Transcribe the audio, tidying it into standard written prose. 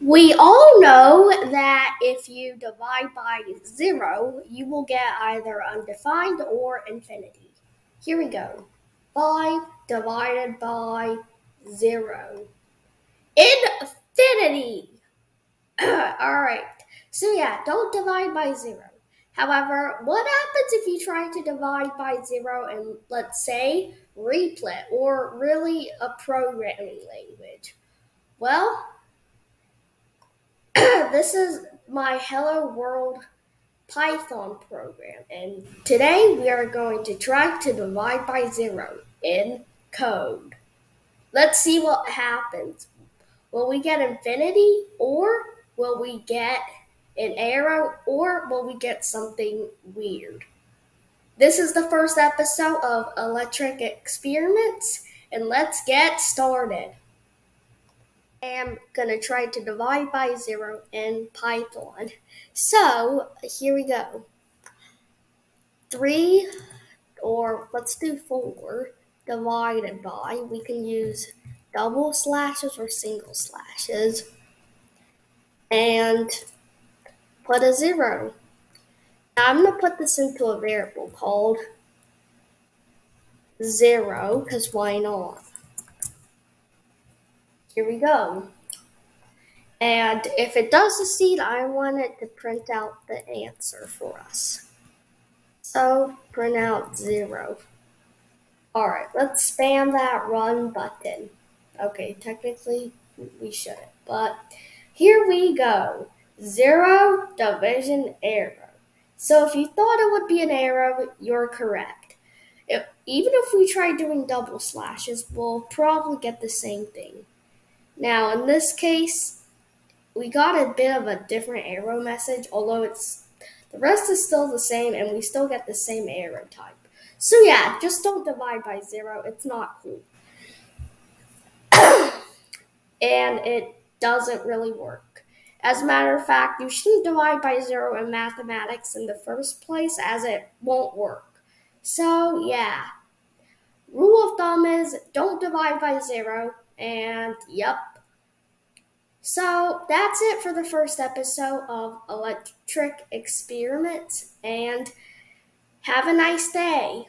We all know that if you divide by zero, you will get either undefined or infinity. Here we go. 5 divided by zero. Infinity! Alright, so yeah, don't divide by zero. However, what happens if you try to divide by zero and let's say replit or really a programming language? Well, this is my Hello World Python program, and today we are going to try to divide by zero in code. Let's see what happens. Will we get infinity, or will we get an arrow, or will we get something weird? This is the first episode of Electric Experiments, and let's get started. I'm gonna try to divide by zero in Python. So here we go. 3, or let's do 4, divided by, we can use double slashes or single slashes, and put a 0. Now I'm gonna put this into a variable called 0, because why not? Here we go. And if it does succeed, I want it to print out the answer for us. So print out 0. Alright, let's spam that run button. Okay, technically we shouldn't, but here we go. 0 division arrow. So if you thought it would be an arrow, you're correct. Even if we try doing double slashes, we'll probably get the same thing. Now in this case, we got a bit of a different arrow message, although the rest is still the same and we still get the same arrow type. So yeah, just don't divide by 0. It's not cool. And it doesn't really work. As a matter of fact, you shouldn't divide by 0 in mathematics in the first place, as it won't work. So yeah, rule of thumb is don't divide by 0, and yep. So that's it for the first episode of Electric Experiments, and have a nice day.